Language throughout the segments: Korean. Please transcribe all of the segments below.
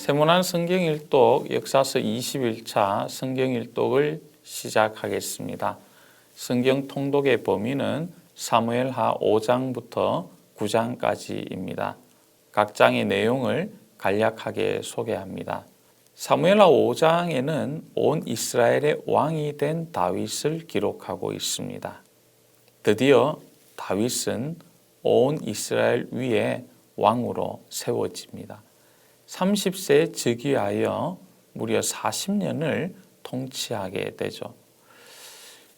세모난 성경일독 역사서 21차 성경일독을 시작하겠습니다. 성경 통독의 범위는 사무엘하 5장부터 9장까지입니다. 각 장의 내용을 간략하게 소개합니다. 사무엘하 5장에는 온 이스라엘의 왕이 된 다윗을 기록하고 있습니다. 드디어 다윗은 온 이스라엘 위에 왕으로 세워집니다. 30세에 즉위하여 무려 40년을 통치하게 되죠.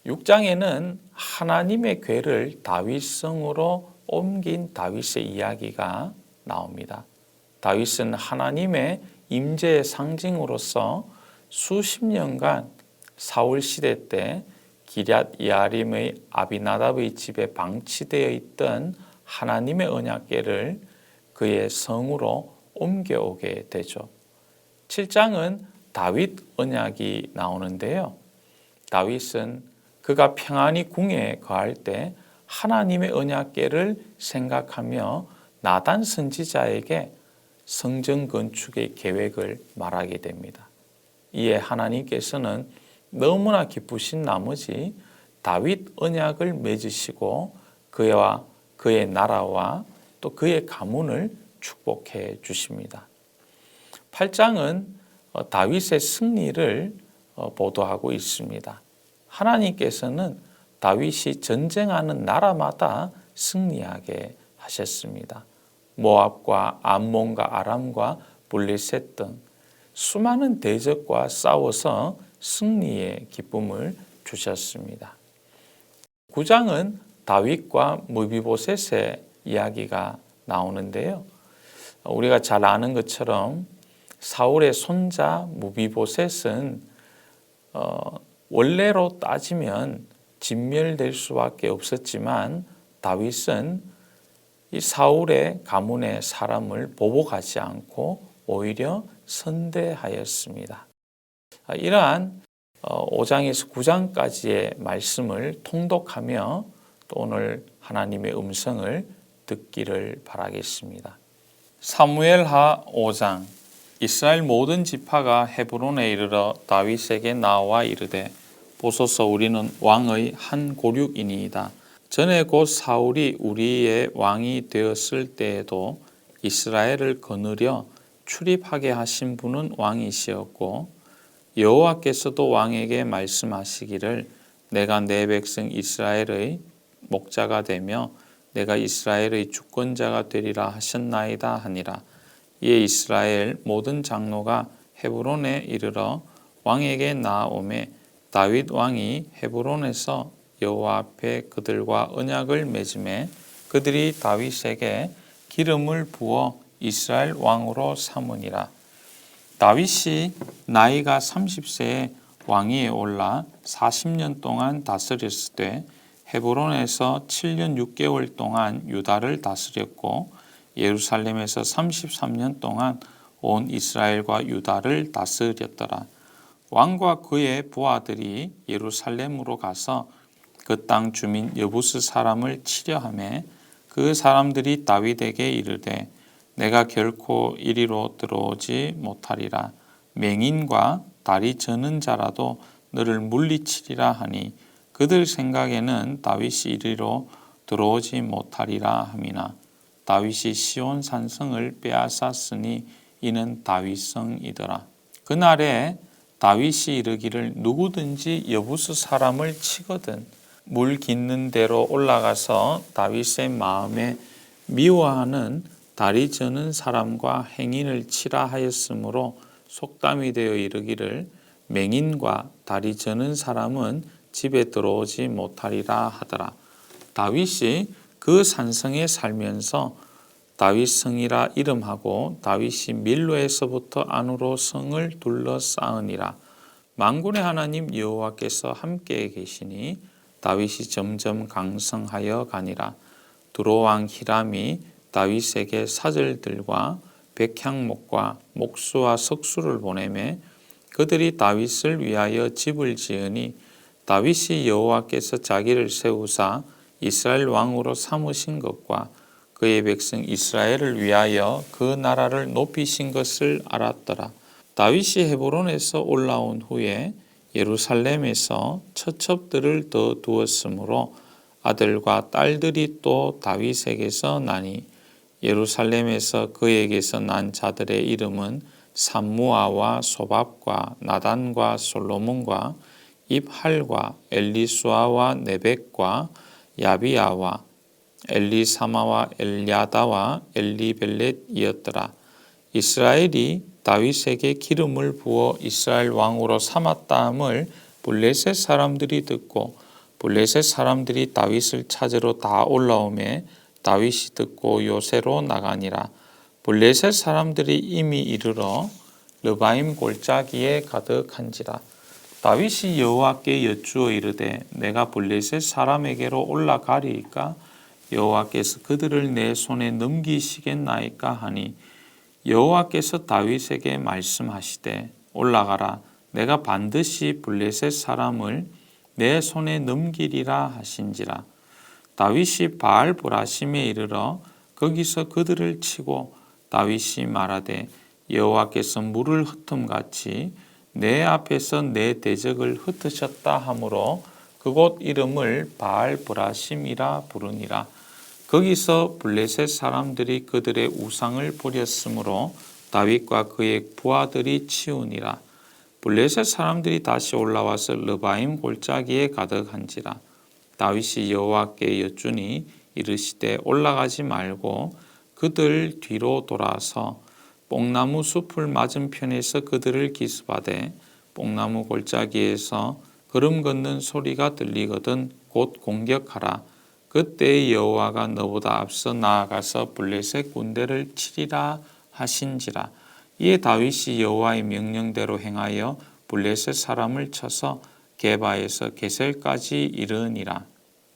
6장에는 하나님의 궤를 다윗성으로 옮긴 다윗의 이야기가 나옵니다. 다윗은 하나님의 임재의 상징으로서 수십 년간 사울 시대 때 기럇 여아림의 아비나답의 집에 방치되어 있던 하나님의 언약궤를 그의 성으로 옮겨오게 되죠. 7장은 다윗 언약이 나오는데요. 다윗은 그가 평안히 궁에 거할 때 하나님의 언약궤를 생각하며 나단 선지자에게 성전 건축의 계획을 말하게 됩니다. 이에 하나님께서는 너무나 기쁘신 나머지 다윗 언약을 맺으시고 그와 그의 나라와 또 그의 가문을 축복해 주십니다. 8장은 다윗의 승리를 보도하고 있습니다. 하나님께서는 다윗이 전쟁하는 나라마다 승리하게 하셨습니다. 모압과 암몬과 아람과 블레셋 등 수많은 대적과 싸워서 승리의 기쁨을 주셨습니다. 9장은 다윗과 무비보셋의 이야기가 나오는데요. 우리가 잘 아는 것처럼 사울의 손자 무비보셋은 원래로 따지면 진멸될 수밖에 없었지만 다윗은 이 사울의 가문의 사람을 보복하지 않고 오히려 선대하였습니다. 이러한 5장에서 9장까지의 말씀을 통독하며 또 오늘 하나님의 음성을 듣기를 바라겠습니다. 사무엘하 5장. 이스라엘 모든 지파가 헤브론에 이르러 다윗에게 나와 이르되 보소서 우리는 왕의 한 고륙이니이다. 전에 곧 사울이 우리의 왕이 되었을 때에도 이스라엘을 거느려 출입하게 하신 분은 왕이시었고 여호와께서도 왕에게 말씀하시기를 내가 내 백성 이스라엘의 목자가 되며 내가 이스라엘의 주권자가 되리라 하셨나이다 하니라. 이에 이스라엘 모든 장로가 헤브론에 이르러 왕에게 나아오매 다윗 왕이 헤브론에서 여호와 앞에 그들과 언약을 맺음에 그들이 다윗에게 기름을 부어 이스라엘 왕으로 삼으니라. 다윗이 나이가 30세에 왕위에 올라 40년 동안 다스렸을 때 헤브론에서 7년 6개월 동안 유다를 다스렸고 예루살렘에서 33년 동안 온 이스라엘과 유다를 다스렸더라. 왕과 그의 부하들이 예루살렘으로 가서 그 땅 주민 여부스 사람을 치려하며 그 사람들이 다윗에게 이르되 내가 결코 이리로 들어오지 못하리라. 맹인과 다리 저는 자라도 너를 물리치리라 하니 그들 생각에는 다윗이 이리로 들어오지 못하리라 함이나 다윗이 시온 산성을 빼앗았으니 이는 다윗성이더라. 그날에 다윗이 이르기를 누구든지 여부스 사람을 치거든 물 깃는 대로 올라가서 다윗의 마음에 미워하는 다리 저는 사람과 행인을 치라 하였으므로 속담이 되어 이르기를 맹인과 다리 저는 사람은 집에 들어오지 못하리라 하더라. 다윗이 그 산성에 살면서 다윗성이라 이름하고 다윗이 밀로에서부터 안으로 성을 둘러싸으니라. 만군의 하나님 여호와께서 함께 계시니 다윗이 점점 강성하여 가니라. 두로왕 히람이 다윗에게 사절들과 백향목과 목수와 석수를 보내매 그들이 다윗을 위하여 집을 지으니 다윗이 여호와께서 자기를 세우사 이스라엘 왕으로 삼으신 것과 그의 백성 이스라엘을 위하여 그 나라를 높이신 것을 알았더라. 다윗이 헤브론에서 올라온 후에 예루살렘에서 처첩들을 더 두었으므로 아들과 딸들이 또 다윗에게서 나니 예루살렘에서 그에게서 난 자들의 이름은 삼무아와 소밥과 나단과 솔로몬과 입할과 엘리수아와 네벡과 야비아와 엘리사마와 엘야다와 엘리벨렛이었더라. 이스라엘이 다윗에게 기름을 부어 이스라엘 왕으로 삼았다함을 블레셋 사람들이 듣고 블레셋 사람들이 다윗을 찾으러 다 올라오매 다윗이 듣고 요새로 나가니라. 블레셋 사람들이 이미 이르러 르바임 골짜기에 가득한지라. 다윗이 여호와께 여쭈어 이르되 내가 블레셋 사람에게로 올라가리이까 여호와께서 그들을 내 손에 넘기시겠나이까 하니 여호와께서 다윗에게 말씀하시되 올라가라 내가 반드시 블레셋 사람을 내 손에 넘기리라 하신지라. 다윗이 바알 보라심에 이르러 거기서 그들을 치고 다윗이 말하되 여호와께서 물을 흩음같이 내 앞에서 내 대적을 흩으셨다 하므로 그곳 이름을 바알 보라심이라 부르니라. 거기서 블레셋 사람들이 그들의 우상을 버렸으므로 다윗과 그의 부하들이 치우니라. 블레셋 사람들이 다시 올라와서 르바임 골짜기에 가득한지라. 다윗이 여호와께 여쭈니 이르시되 올라가지 말고 그들 뒤로 돌아서 뽕나무 숲을 맞은편에서 그들을 기습하되 뽕나무 골짜기에서 걸음 걷는 소리가 들리거든 곧 공격하라. 그때 여호와가 너보다 앞서 나아가서 블레셋 군대를 치리라 하신지라. 이에 다윗이 여호와의 명령대로 행하여 블레셋 사람을 쳐서 게바에서 게셀까지 이르니라.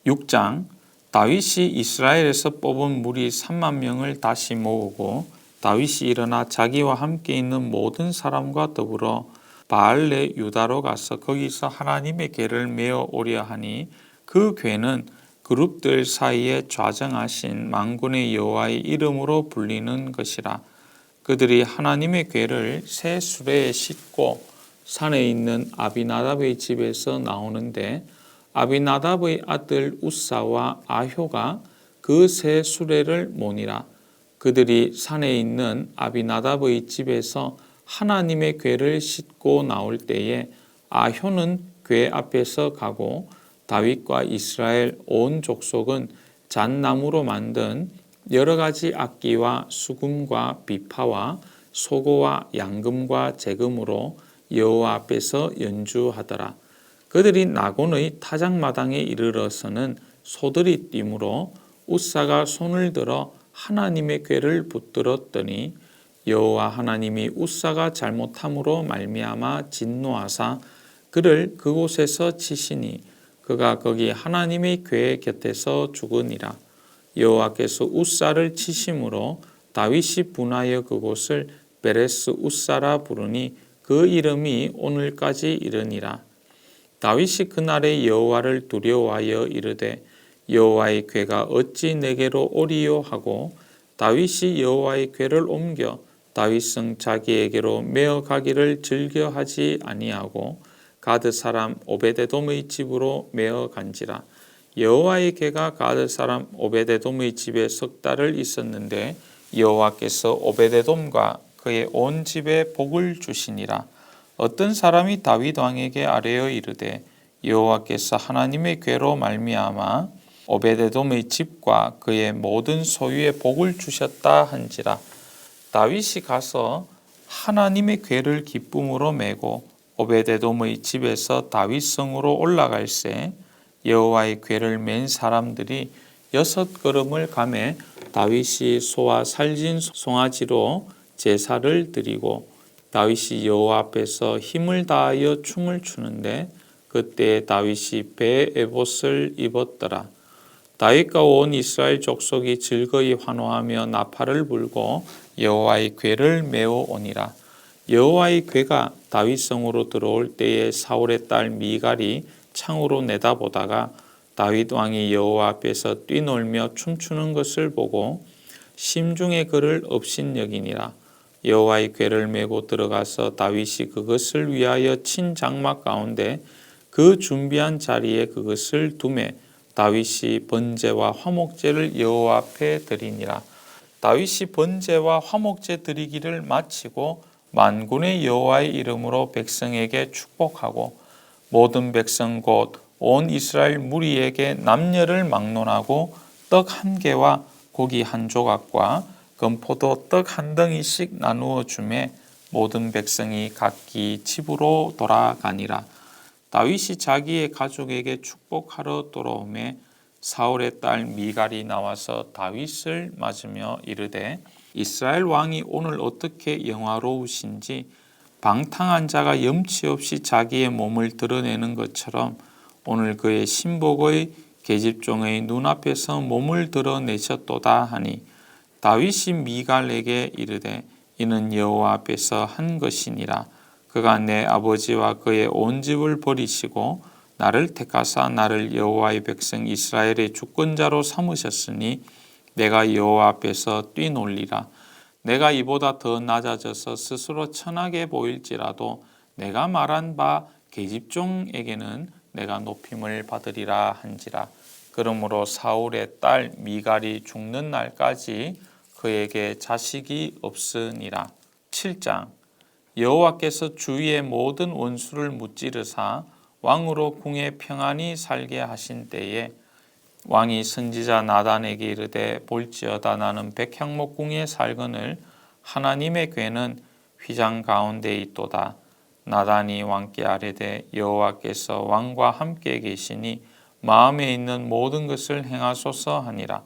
6장. 다윗이 이스라엘에서 뽑은 무리 3만 명을 다시 모으고 다윗이 일어나 자기와 함께 있는 모든 사람과 더불어 바알레 유다로 가서 거기서 하나님의 궤를 메어 오려 하니 그 궤는 그룹들 사이에 좌정하신 만군의 여호와의 이름으로 불리는 것이라. 그들이 하나님의 궤를 새 수레에 싣고 산에 있는 아비나답의 집에서 나오는데 아비나답의 아들 우사와 아효가 그 새 수레를 모니라. 그들이 산에 있는 아비나답의 집에서 하나님의 궤를 싣고 나올 때에 아효는 궤 앞에서 가고 다윗과 이스라엘 온 족속은 잣나무로 만든 여러 가지 악기와 수금과 비파와 소고와 양금과 재금으로 여호와 앞에서 연주하더라. 그들이 나곤의 타작마당에 이르러서는 소들이 뛰므로 우사가 손을 들어 하나님의 궤를 붙들었더니 여호와 하나님이 우사가 잘못함으로 말미암아 진노하사 그를 그곳에서 치시니 그가 거기 하나님의 궤 곁에서 죽으니라. 여호와께서 우사를 치심으로 다윗이 분하여 그곳을 베레스 우사라 부르니 그 이름이 오늘까지 이르니라. 다윗이 그날에 여호와를 두려워하여 이르되 여호와의 궤가 어찌 내게로 오리요 하고 다윗이 여호와의 궤를 옮겨 다윗성 자기에게로 메어 가기를 즐겨하지 아니하고 가드 사람 오베데돔의 집으로 메어 간지라. 여호와의 궤가 가드 사람 오베데돔의 집에 석 달을 있었는데 여호와께서 오베데돔과 그의 온 집에 복을 주시니라. 어떤 사람이 다윗 왕에게 아뢰어 이르되 여호와께서 하나님의 궤로 말미암아 오베데돔의 집과 그의 모든 소유에 복을 주셨다 한지라. 다윗이 가서 하나님의 궤를 기쁨으로 메고 오베데돔의 집에서 다윗성으로 올라갈새 여호와의 궤를 맨 사람들이 6걸음을 가매 다윗이 소와 살진 송아지로 제사를 드리고 다윗이 여호와 앞에서 힘을 다하여 춤을 추는데 그때 다윗이 배 에봇을 입었더라. 다윗과 온 이스라엘 족속이 즐거이 환호하며 나팔을 불고 여호와의 궤를 메어 오니라. 여호와의 궤가 다윗성으로 들어올 때에 사울의 딸 미갈이 창으로 내다보다가 다윗 왕이 여호와 앞에서 뛰놀며 춤추는 것을 보고 심중에 그를 업신여기니라. 여호와의 궤를 메고 들어가서 다윗이 그것을 위하여 친 장막 가운데 그 준비한 자리에 그것을 두매 다윗이 번제와 화목제를 여호와 앞에 드리니라. 다윗이 번제와 화목제 드리기를 마치고 만군의 여호와의 이름으로 백성에게 축복하고 모든 백성 곧 온 이스라엘 무리에게 남녀를 막론하고 떡 한 개와 고기 한 조각과 건포도 떡 한 덩이씩 나누어 주매 모든 백성이 각기 집으로 돌아가니라. 다윗이 자기의 가족에게 축복하러 돌아오매 사울의 딸 미갈이 나와서 다윗을 맞으며 이르되 이스라엘 왕이 오늘 어떻게 영화로우신지 방탕한 자가 염치 없이 자기의 몸을 드러내는 것처럼 오늘 그의 신복의 계집종의 눈앞에서 몸을 드러내셨도다 하니 다윗이 미갈에게 이르되 이는 여호와 앞에서 한 것이니라. 그가 내 아버지와 그의 온 집을 버리시고 나를 택하사 나를 여호와의 백성 이스라엘의 주권자로 삼으셨으니 내가 여호와 앞에서 뛰놀리라. 내가 이보다 더 낮아져서 스스로 천하게 보일지라도 내가 말한 바 계집종에게는 내가 높임을 받으리라 한지라. 그러므로 사울의 딸 미갈이 죽는 날까지 그에게 자식이 없으니라. 7장. 여호와께서 주위의 모든 원수를 무찌르사 왕으로 궁에 평안히 살게 하신 때에 왕이 선지자 나단에게 이르되 볼지어다 나는 백향목 궁에 살거늘 하나님의 궤는 휘장 가운데 있도다. 나단이 왕께 아뢰되 여호와께서 왕과 함께 계시니 마음에 있는 모든 것을 행하소서 하니라.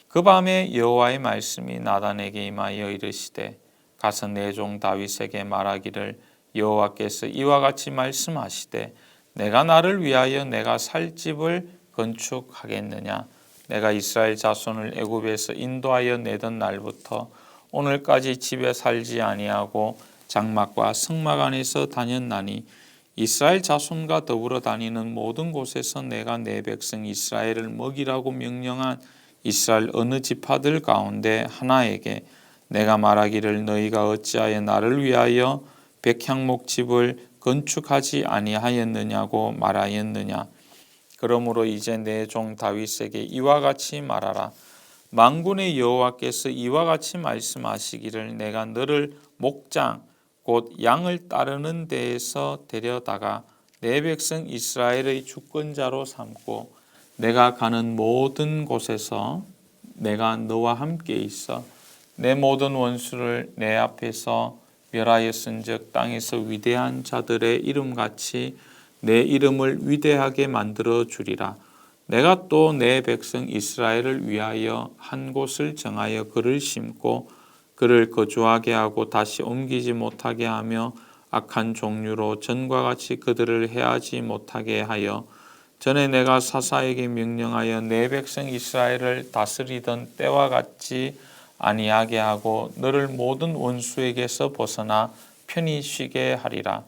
그 밤에 여호와의 말씀이 나단에게 임하여 이르시되 가서 내 종 다윗에게 말하기를 여호와께서 이와 같이 말씀하시되 내가 나를 위하여 내가 살 집을 건축하겠느냐. 내가 이스라엘 자손을 애굽에서 인도하여 내던 날부터 오늘까지 집에 살지 아니하고 장막과 성막 안에서 다녔나니 이스라엘 자손과 더불어 다니는 모든 곳에서 내가 내 백성 이스라엘을 먹이라고 명령한 이스라엘 어느 지파들 가운데 하나에게 내가 말하기를 너희가 어찌하여 나를 위하여 백향목 집을 건축하지 아니하였느냐고 말하였느냐. 그러므로 이제 내 종 다윗에게 이와 같이 말하라. 만군의 여호와께서 이와 같이 말씀하시기를 내가 너를 목장 곧 양을 따르는 데에서 데려다가 내 백성 이스라엘의 주권자로 삼고 내가 가는 모든 곳에서 내가 너와 함께 있어 내 모든 원수를 내 앞에서 멸하였은즉 땅에서 위대한 자들의 이름같이 내 이름을 위대하게 만들어 주리라. 내가 또 내 백성 이스라엘을 위하여 한 곳을 정하여 그를 심고 그를 거주하게 하고 다시 옮기지 못하게 하며 악한 종류로 전과 같이 그들을 해하지 못하게 하여 전에 내가 사사에게 명령하여 내 백성 이스라엘을 다스리던 때와 같이 아니하게 하고 너를 모든 원수에게서 벗어나 편히 쉬게 하리라.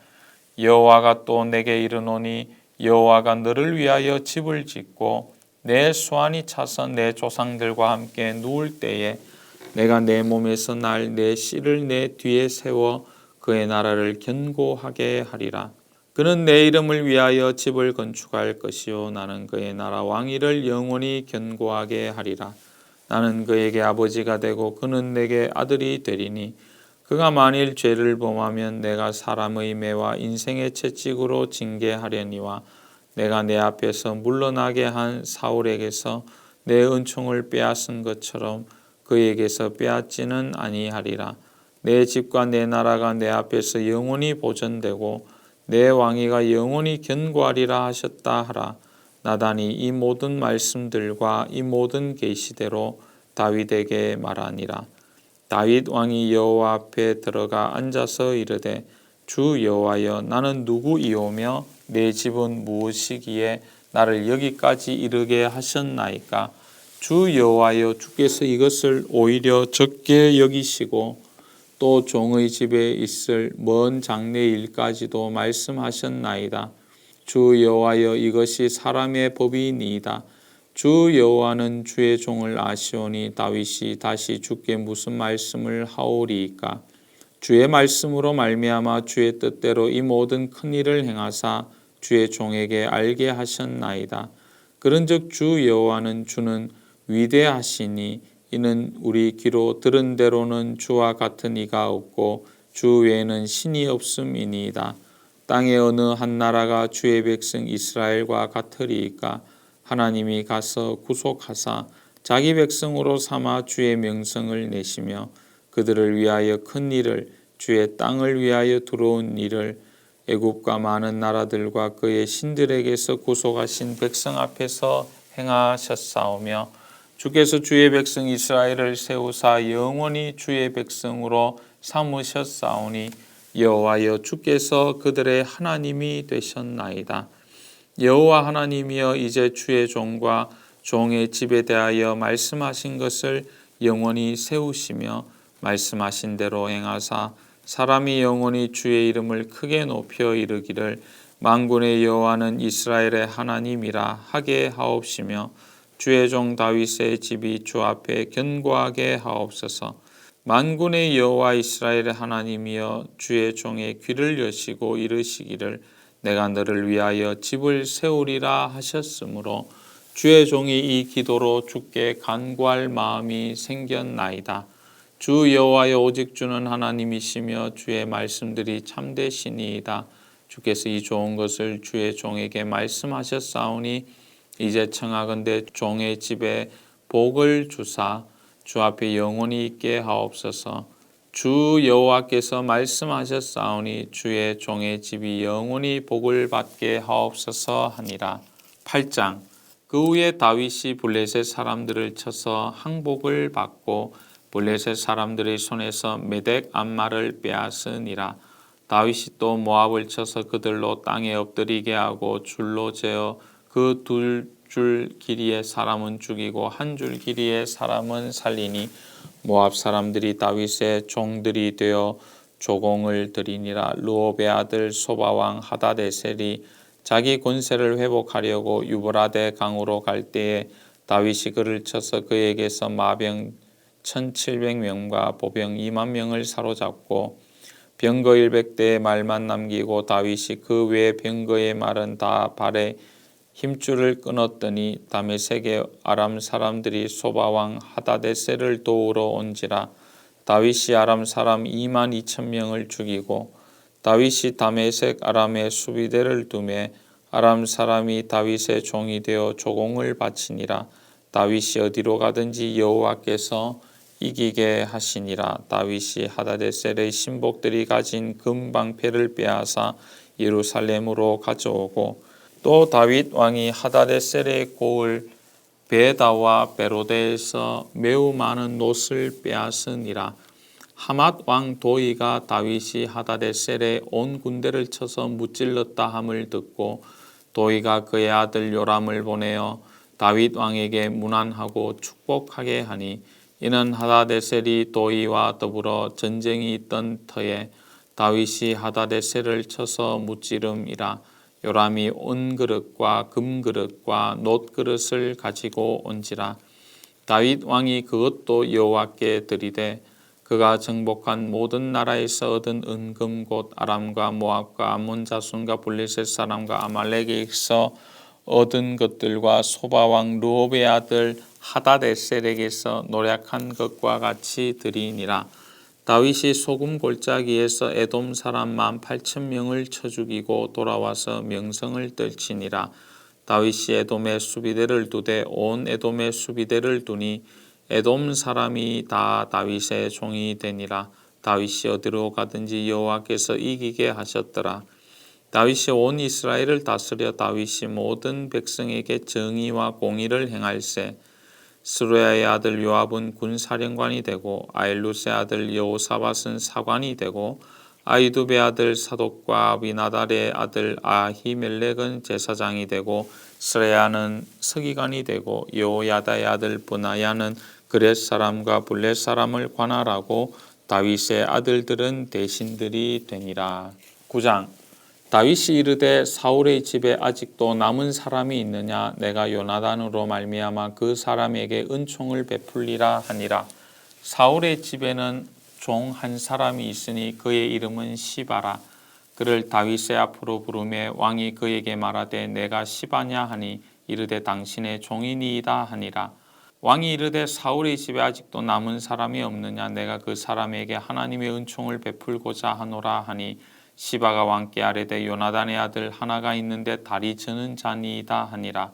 여호와가 또 내게 이르노니 여호와가 너를 위하여 집을 짓고 내 수완이 차서 내 조상들과 함께 누울 때에 내가 내 몸에서 날 내 씨를 내 뒤에 세워 그의 나라를 견고하게 하리라. 그는 내 이름을 위하여 집을 건축할 것이요 나는 그의 나라 왕위를 영원히 견고하게 하리라. 나는 그에게 아버지가 되고 그는 내게 아들이 되리니 그가 만일 죄를 범하면 내가 사람의 매와 인생의 채찍으로 징계하려니와 내가 내 앞에서 물러나게 한 사울에게서 내 은총을 빼앗은 것처럼 그에게서 빼앗지는 아니하리라. 내 집과 내 나라가 내 앞에서 영원히 보존되고 내 왕위가 영원히 견고하리라 하셨다 하라. 나단이 이 모든 말씀들과 이 모든 계시대로 다윗에게 말하니라. 다윗 왕이 여호와 앞에 들어가 앉아서 이르되 주 여호와여 나는 누구이오며 내 집은 무엇이기에 나를 여기까지 이르게 하셨나이까. 주 여호와여 주께서 이것을 오히려 적게 여기시고 또 종의 집에 있을 먼 장래 일까지도 말씀하셨나이다. 주 여호와여 이것이 사람의 법이니이다. 주 여호와는 주의 종을 아시오니 다윗이 다시 주께 무슨 말씀을 하오리이까. 주의 말씀으로 말미암아 주의 뜻대로 이 모든 큰 일을 행하사 주의 종에게 알게 하셨나이다. 그런즉 주 여호와는 주는 위대하시니 이는 우리 귀로 들은 대로는 주와 같은 이가 없고 주 외에는 신이 없음이니이다. 땅의 어느 한 나라가 주의 백성 이스라엘과 같으리이까. 하나님이 가서 구속하사 자기 백성으로 삼아 주의 명성을 내시며 그들을 위하여 큰 일을 주의 땅을 위하여 들어온 일을 애굽과 많은 나라들과 그의 신들에게서 구속하신 백성 앞에서 행하셨사오며 주께서 주의 백성 이스라엘을 세우사 영원히 주의 백성으로 삼으셨사오니 여호와여 주께서 그들의 하나님이 되셨나이다. 여호와 하나님이여 이제 주의 종과 종의 집에 대하여 말씀하신 것을 영원히 세우시며 말씀하신 대로 행하사 사람이 영원히 주의 이름을 크게 높여 이르기를 만군의 여호와는 이스라엘의 하나님이라 하게 하옵시며 주의 종 다윗의 집이 주 앞에 견고하게 하옵소서. 만군의 여호와 이스라엘의 하나님이여 주의 종의 귀를 여시고 이르시기를 내가 너를 위하여 집을 세우리라 하셨으므로 주의 종이 이 기도로 주께 간구할 마음이 생겼나이다. 주 여호와여 오직 주는 하나님이시며 주의 말씀들이 참되시니이다. 주께서 이 좋은 것을 주의 종에게 말씀하셨사오니 이제 청하건대 종의 집에 복을 주사 주 앞에 영원히 있게 하옵소서. 주 여호와께서 말씀하셨사오니 주의 종의 집이 영원히 복을 받게 하옵소서 하니라. 8장. 그 후에 다윗이 블레셋 사람들을 쳐서 항복을 받고 블레셋 사람들의 손에서 메덱 암마를 빼앗으니라. 다윗이 또 모압을 쳐서 그들로 땅에 엎드리게 하고 줄로 재어 그 2줄 길이의 사람은 죽이고 1줄 길이의 사람은 살리니 모압 사람들이 다윗의 종들이 되어 조공을 드리니라. 르홉의 아들 소바왕 하다데셀이 자기 권세를 회복하려고 유브라데 강으로 갈 때에 다윗이 그를 쳐서 그에게서 마병 1700명과 보병 2만 명을 사로잡고 병거 100대의 말만 남기고 다윗이 그 외 병거의 말은 다 발에 힘줄을 끊었더니 다메섹의 아람 사람들이 소바왕 하다데셀을 도우러 온지라. 다윗이 아람 사람 2만 2천 명을 죽이고 다윗이 다메섹 아람의 수비대를 두매 아람 사람이 다윗의 종이 되어 조공을 바치니라. 다윗이 어디로 가든지 여호와께서 이기게 하시니라. 다윗이 하다데셀의 신복들이 가진 금방패를 빼앗아 예루살렘으로 가져오고 또 다윗 왕이 하다데셀의 고을 베다와 베로데에서 매우 많은 놋을 빼앗으니라. 하맛 왕 도이가 다윗이 하다데셀의 온 군대를 쳐서 무찔렀다 함을 듣고 도이가 그의 아들 요람을 보내어 다윗 왕에게 문안하고 축복하게 하니 이는 하다데셀이 도이와 더불어 전쟁이 있던 터에 다윗이 하다데셀을 쳐서 무찌름이라. 요람이 은그릇과 금그릇과 놋그릇을 가지고 온지라. 다윗 왕이 그것도 여호와께 드리되 그가 정복한 모든 나라에서 얻은 은금 곧 아람과 모압과 암몬 자손과 블레셋 사람과 아말렉에서 얻은 것들과 소바왕 르홉의 아들 하다데셀에게서 노략한 것과 같이 드리니라. 다윗이 소금 골짜기에서 에돔 사람 18,000명을 쳐 죽이고 돌아와서 명성을 떨치니라. 다윗이 에돔의 수비대를 두되 온 에돔의 수비대를 두니 에돔 사람이 다 다윗의 종이 되니라. 다윗이 어디로 가든지 여호와께서 이기게 하셨더라. 다윗이 온 이스라엘을 다스려 다윗이 모든 백성에게 정의와 공의를 행할세. 스루야의 아들 요압은 군사령관이 되고 아일루스의 아들 여호사밧은 사관이 되고 아히두베의 아들 사독과 아비나달의 아들 아히멜렉은 제사장이 되고 스레야는 서기관이 되고 여호야다의 아들 브나야는 그렛 사람과 블렛 사람을 관할하고 다윗의 아들들은 대신들이 되니라. 9장. 다윗이 이르되 사울의 집에 아직도 남은 사람이 있느냐 내가 요나단으로 말미암아 그 사람에게 은총을 베풀리라 하니라. 사울의 집에는 종 한 사람이 있으니 그의 이름은 시바라. 그를 다윗의 앞으로 부르매 왕이 그에게 말하되 내가 시바냐 하니 이르되 당신의 종이니이다 하니라. 왕이 이르되 사울의 집에 아직도 남은 사람이 없느냐 내가 그 사람에게 하나님의 은총을 베풀고자 하노라 하니 시바가 왕께 아뢰되 요나단의 아들 하나가 있는데 다리 저는 자니이다 하니라.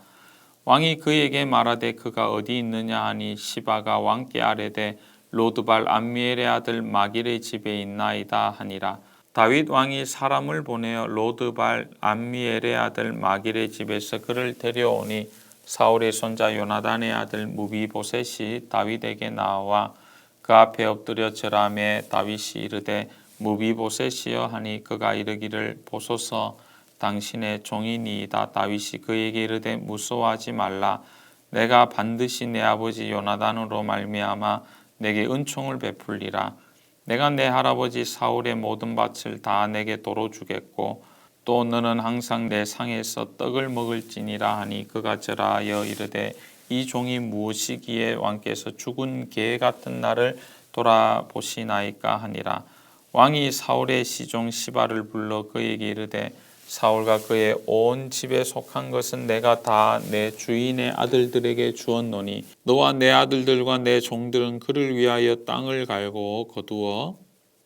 왕이 그에게 말하되 그가 어디 있느냐 하니 시바가 왕께 아뢰되 로드발 암미엘의 아들 마길의 집에 있나이다 하니라. 다윗 왕이 사람을 보내어 로드발 암미엘의 아들 마길의 집에서 그를 데려오니 사울의 손자 요나단의 아들 무비보셋이 다윗에게 나와 그 앞에 엎드려 절하매 다윗이 이르되 무비보셋이여 하니 그가 이르기를 보소서 당신의 종이니이다. 다윗이 그에게 이르되 무서워하지 말라. 내가 반드시 내 아버지 요나단으로 말미암아 내게 은총을 베풀리라. 내가 내 할아버지 사울의 모든 밭을 다 내게 도로 주겠고 또 너는 항상 내 상에서 떡을 먹을지니라 하니 그가 절하여 이르되 이 종이 무엇이기에 왕께서 죽은 개 같은 나를 돌아보시나이까 하니라. 왕이 사울의 시종 시바를 불러 그에게 이르되 사울과 그의 온 집에 속한 것은 내가 다 내 주인의 아들들에게 주었노니 너와 내 아들들과 내 종들은 그를 위하여 땅을 갈고 거두어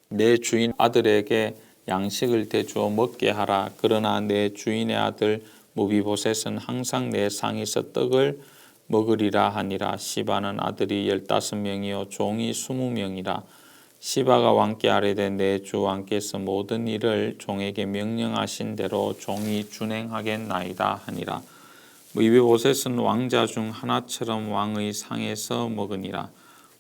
내 주인 아들에게 양식을 대주어 먹게 하라. 그러나 내 주인의 아들 무비보셋은 항상 내 상에서 떡을 먹으리라 하니라. 시바는 아들이 15명이요 종이 20명이라. 시바가 왕께 아뢰되 내 주 왕께서 모든 일을 종에게 명령하신 대로 종이 준행하겠나이다 하니라. 무비보셋은 왕자 중 하나처럼 왕의 상에서 먹으니라.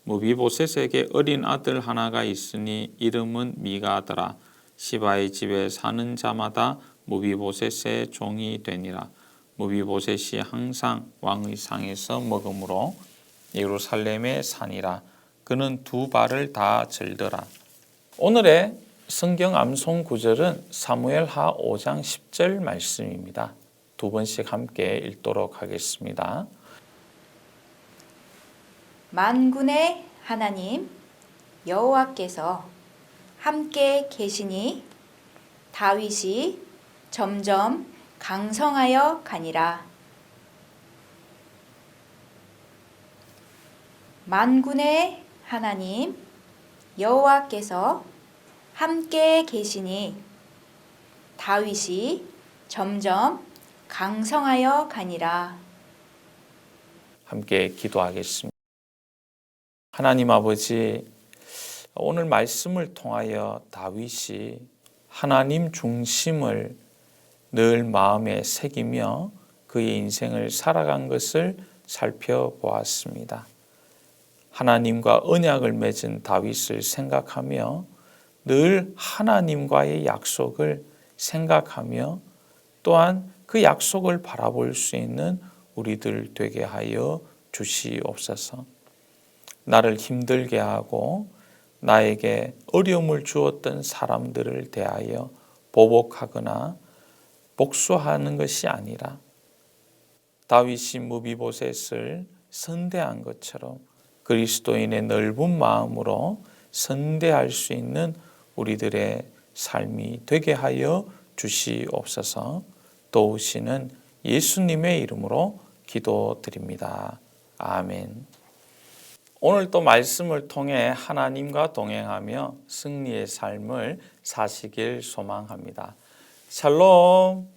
무비보셋에게 어린 아들 하나가 있으니 이름은 미가더라. 시바의 집에 사는 자마다 무비보셋의 종이 되니라. 무비보셋이 항상 왕의 상에서 먹으므로 예루살렘에 사니라. 그는 두 발을 다 절더라. 오늘의 성경 암송 구절은 사무엘하 5장 10절 말씀입니다. 두 번씩 함께 읽도록 하겠습니다. 만군의 하나님 여호와께서 함께 계시니 다윗이 점점 강성하여 가니라. 만군의 하나님 여호와께서 함께 계시니 다윗이 점점 강성하여 가니라. 함께 기도하겠습니다. 하나님 아버지, 오늘 말씀을 통하여 다윗이 하나님 중심을 늘 마음에 새기며 그의 인생을 살아간 것을 살펴보았습니다. 하나님과 언약을 맺은 다윗을 생각하며 늘 하나님과의 약속을 생각하며 또한 그 약속을 바라볼 수 있는 우리들 되게 하여 주시옵소서. 나를 힘들게 하고 나에게 어려움을 주었던 사람들을 대하여 보복하거나 복수하는 것이 아니라 다윗이 무비보셋을 선대한 것처럼 그리스도인의 넓은 마음으로 선대할 수 있는 우리들의 삶이 되게 하여 주시옵소서. 도우시는 예수님의 이름으로 기도드립니다. 아멘. 오늘 또 말씀을 통해 하나님과 동행하며 승리의 삶을 사시길 소망합니다. 샬롬.